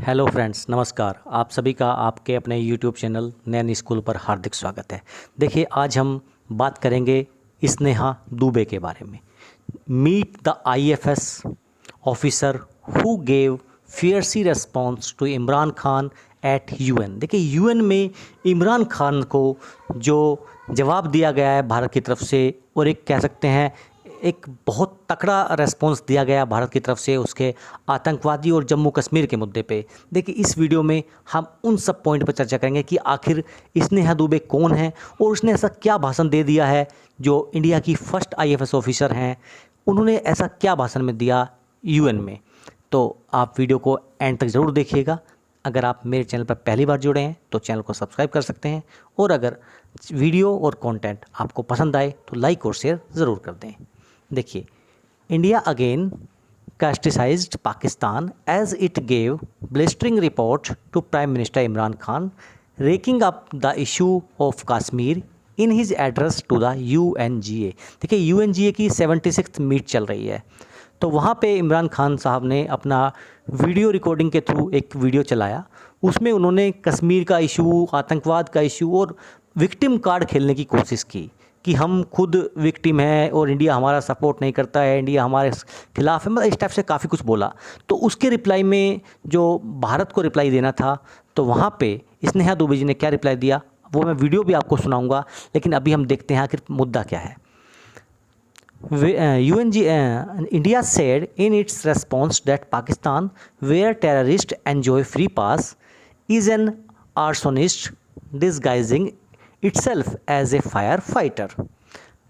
Hello friends, नमस्कार। आप सभी का आपके अपने यूट्यूब चैनल नैन स्कूल पर हार्दिक स्वागत है। देखिए, आज हम बात करेंगे स्नेहा दुबे के बारे में। Meet the IFS officer who gave fierce response to Imran Khan at UN. देखिए, यूएन में इमरान खान को जो जवाब दिया गया है भारत की तरफ से, और एक कह सकते हैं एक बहुत तकड़ा रेस्पॉन्स दिया गया भारत की तरफ से उसके आतंकवादी और जम्मू कश्मीर के मुद्दे पे। देखिए, इस वीडियो में हम उन सब पॉइंट पर चर्चा करेंगे कि आखिर स्नेहा दुबे कौन है और उसने ऐसा क्या भाषण दे दिया है। जो इंडिया की फर्स्ट आईएफएस ऑफिसर हैं, उन्होंने ऐसा क्या भाषण में दिया यूएन में। तो आप वीडियो को एंड तक ज़रूर देखिएगा। अगर आप मेरे चैनल पर पहली बार जुड़े हैं तो चैनल को सब्सक्राइब कर सकते हैं, और अगर वीडियो और कंटेंट आपको पसंद आए तो लाइक और शेयर ज़रूर कर दें। देखिए, India again criticised Pakistan as it gave blistering report to prime minister Imran Khan raking up the issue of Kashmir in his address to the UNGA. देखिए, यूएनजीए की 76th मीट चल रही है, तो वहाँ पे इमरान खान साहब ने अपना वीडियो रिकॉर्डिंग के थ्रू एक वीडियो चलाया। उसमें उन्होंने कश्मीर का इशू, आतंकवाद का इशू और विक्टिम कार्ड खेलने की कोशिश की कि हम खुद विक्टिम हैं और इंडिया हमारा सपोर्ट नहीं करता है, इंडिया हमारे खिलाफ है, मतलब इस टाइप से काफ़ी कुछ बोला। तो उसके रिप्लाई में जो भारत को रिप्लाई देना था, तो वहाँ पे स्नेहा दुबे जी ने क्या रिप्लाई दिया, वो मैं वीडियो भी आपको सुनाऊंगा। लेकिन अभी हम देखते हैं आखिर मुद्दा क्या है। India said in its response that Pakistan, where terrorists enjoy free pass, is an arsonist disguising itself as a firefighter.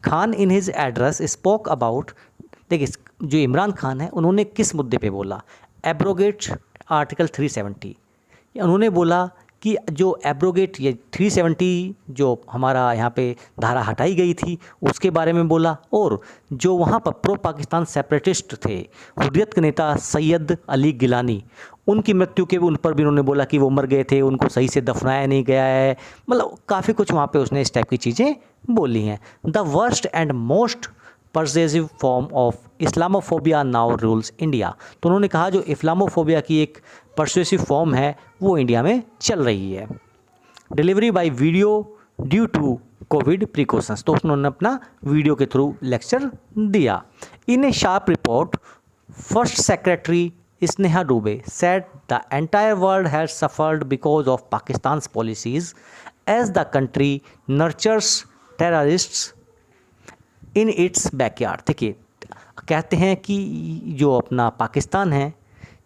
Khan in his address spoke about, देखिए जो इमरान खान है उन्होंने किस मुद्दे पे बोला, एब्रोगेट आर्टिकल 370। उन्होंने बोला कि जो एब्रोगेट ये 370 जो हमारा यहाँ पे धारा हटाई गई थी उसके बारे में बोला, और जो वहाँ पर प्रो पाकिस्तान सेपरेटिस्ट थे, हुर्रियत के नेता सैयद अली गिलानी, उनकी मृत्यु के उन पर भी उन्होंने बोला कि वो मर गए थे, उनको सही से दफनाया नहीं गया है। मतलब काफ़ी कुछ वहाँ पे उसने इस टाइप की चीज़ें बोली हैं। The worst and most pervasive form of Islamophobia now rules India. तो उन्होंने कहा जो इस्लामोफोबिया की एक परसुएसिव फॉर्म है वो इंडिया में चल रही है। Delivery by video due to covid precautions, तो उन्होंने अपना वीडियो के थ्रू लेक्चर दिया। In a sharp report, first secretary Sneha Dubey said the entire world has suffered because of Pakistan's policies as the country nurtures terrorists in its backyard. देखिए, कहते हैं कि जो अपना पाकिस्तान है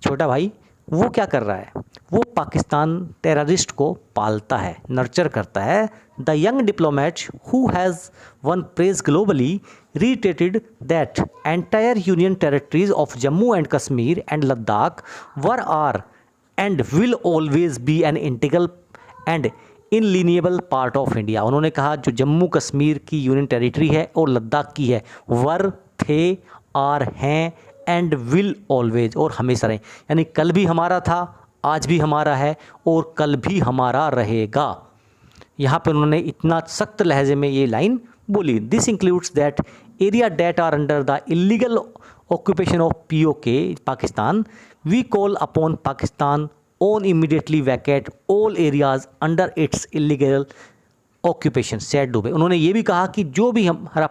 छोटा भाई, वो क्या कर रहा है, वो पाकिस्तान टेररिस्ट को पालता है, नर्चर करता है। The young diplomat who has one praise globally reiterated that entire union territories of Jammu and Kashmir and Ladakh were are and will always be an integral and inalienable part of India. उन्होंने कहा जो जम्मू कश्मीर की union territory है और लद्दाख की है, वर थे, are हैं, एंड विल ऑलवेज, और हमेशा रहें। यानी कल भी हमारा था, आज भी हमारा है और कल भी हमारा रहेगा। यहाँ पर उन्होंने इतना सख्त लहजे में ये लाइन बोली। This includes that area that are under the illegal occupation of PoK Pakistan, we call upon Pakistan on immediately vacate all areas under its illegal occupation said Dubey. उन्होंने ये भी कहा कि जो भी हमारा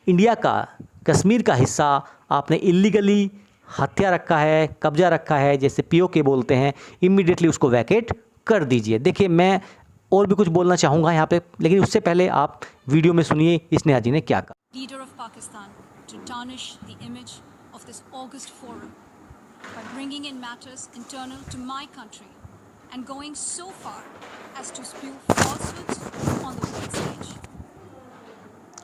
इंडिया का कश्मीर का हिस्सा आपने इलीगली हत्या रखा है, कब्जा रखा है, जैसे पीओके बोलते हैं, इमीडिएटली उसको वैकेट कर दीजिए। देखिए, मैं और भी कुछ बोलना चाहूँगा यहाँ पे, लेकिन उससे पहले आप वीडियो में सुनिए स्नेहा जी ने क्या कहा। Leader of Pakistan to tarnish the image of this august forum by bringing in matters internal to my country and going so far as to spew falsehoods on the world stage.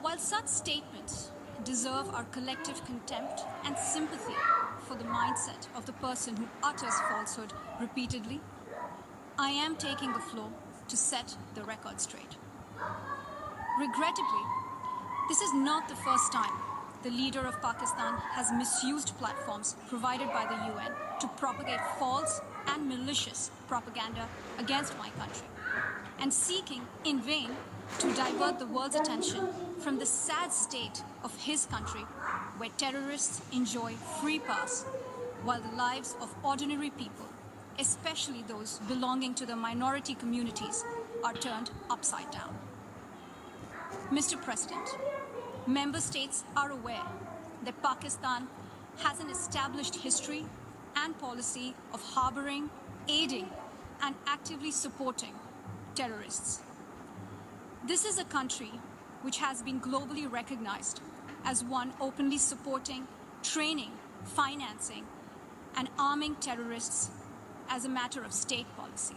While such statements deserve our collective contempt and sympathy for the mindset of the person who utters falsehood repeatedly, I am taking the floor to set the record straight. Regrettably, this is not the first time the leader of Pakistan has misused platforms provided by the UN to propagate false and malicious propaganda against my country, and seeking in vain to divert the world's attention from the sad state of his country, where terrorists enjoy free pass while the lives of ordinary people especially those belonging to the minority communities, are turned upside down. Mr. President, member states are aware that Pakistan has an established history and policy of harboring, aiding, and actively supporting terrorists. This is a country which has been globally recognized as one openly supporting, training, financing, and arming terrorists as a matter of state policy.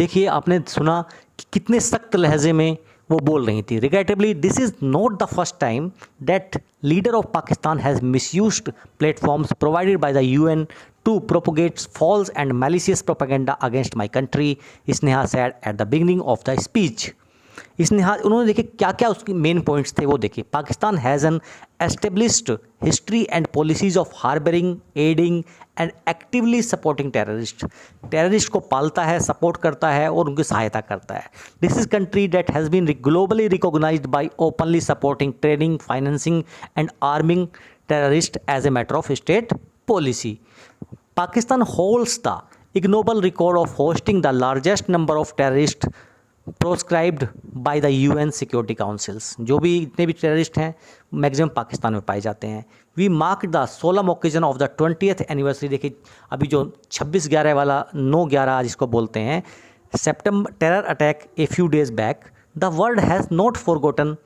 देखिए, आपने सुना कि कितने सख्त लहजे में वो बोल रही थी. Regrettably, this is not the first time that leader of Pakistan has misused platforms provided by the UN to propagate false and malicious propaganda against my country, Sneha said at the beginning of the speech. Sneha, उन्होंने देखिए क्या क्या उसके main points थे वो देखिए. Pakistan has an established history and policies of harbouring, adding and actively supporting terrorist को पालता है, सपोर्ट करता है और उनकी सहायता करता है. This is country that has been globally recognised by openly supporting, training, financing and arming terrorist as a matter of state policy. Pakistan holds the ignoble record of hosting the largest number of terrorists proscribed by the UN security councils. जो भी इतने भी terrorist हैं maximum Pakistan में पाए जाते हैं. We mark the solemn occasion of the 20th anniversary. देखिए अभी जो 26/11 वाला 9/11 जिसको बोलते हैं, सितंबर terror attack a few days back, the world has not forgotten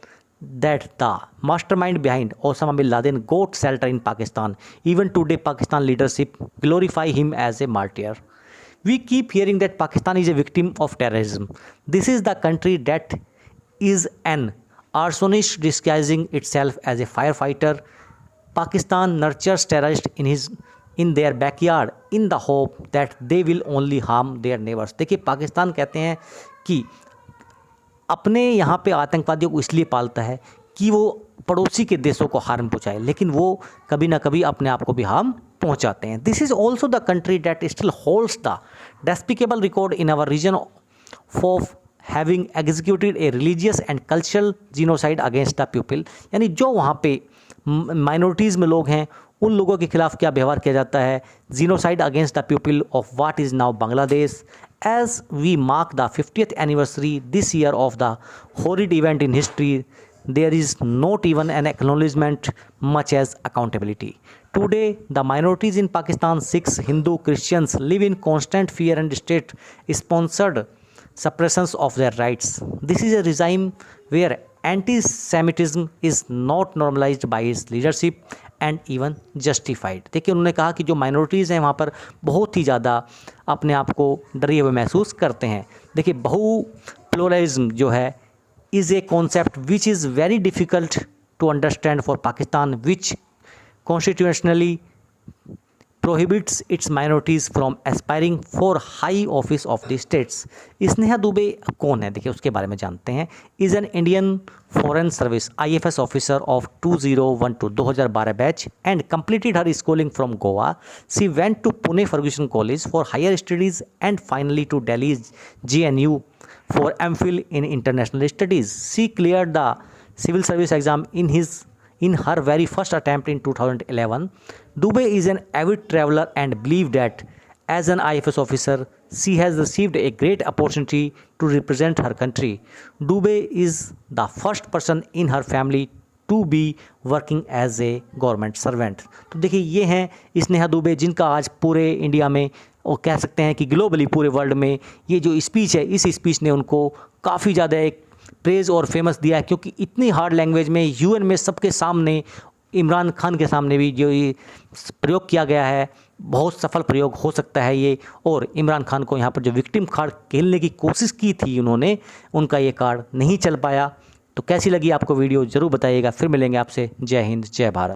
that the mastermind behind Osama bin Laden got shelter in Pakistan. Even today, Pakistan leadership glorify him as a martyr. We keep hearing that Pakistan is a victim of terrorism. This is the country that is an arsonist disguising itself as a firefighter. Pakistan nurtures terrorists in their backyard in the hope that they will only harm their neighbors. देखिए पाकिस्तान कहते हैं कि अपने यहाँ पे आतंकवादियों को इसलिए पालता है कि वो पड़ोसी के देशों को हार्म पहुँचाए, लेकिन वो कभी ना कभी अपने आप को भी हार्म पहुँचाते हैं. This is also the country that still holds the despicable record in our region of having executed a religious and cultural genocide against the people. यानी जो वहाँ पे माइनॉरिटीज़ में लोग हैं उन लोगों के खिलाफ क्या व्यवहार किया जाता है. Genocide against the people of what is now Bangladesh. As we mark the 50th anniversary this year of the horrid event in history, there is not even an acknowledgement, much as accountability. Today, the minorities in Pakistan, Sikhs, Hindu, Christians, live in constant fear and state-sponsored suppressions of their rights. This is a regime where anti-Semitism is not normalized by its leadership and even justified. देखिए उन्होंने कहा कि जो minorities हैं वहाँ पर बहुत ही ज़्यादा अपने आप को डरे हुए महसूस करते हैं. देखिए बहु प्लुरलिज्म जो है is a concept which is very difficult to understand for Pakistan, which constitutionally prohibits its minorities from aspiring for high office of the states. Sneha Dubey कौन है देखिए उसके बारे में जानते हैं. Is an Indian foreign service IFS officer of 2012 batch and completed her schooling from Goa. She went to Pune Ferguson College for higher studies and finally to Delhi JNU for MPhil in international studies. She cleared the civil service exam in her very first attempt in 2011. Dubey is an avid traveler and believed that as an IFS officer, she has received a great opportunity to represent her country. Dubey is the first person in her family to be working as a government servant. तो देखिए ये हैं स्नेहा दुबे जिनका आज पूरे India में और कह सकते हैं कि ग्लोबली पूरे वर्ल्ड में ये जो स्पीच है, इस स्पीच ने उनको काफ़ी ज़्यादा एक प्रेज़ और फेमस दिया है, क्योंकि इतनी हार्ड लैंग्वेज में UN में सबके सामने, इमरान खान के सामने भी जो ये प्रयोग किया गया है, बहुत सफल प्रयोग हो सकता है ये. और इमरान खान को यहाँ पर जो विक्टिम कार्ड खेलने की कोशिश की थी उन्होंने, उनका ये कार्ड नहीं चल पाया. तो कैसी लगी आपको वीडियो ज़रूर बताइएगा. फिर मिलेंगे आपसे. जय हिंद, जय भारत.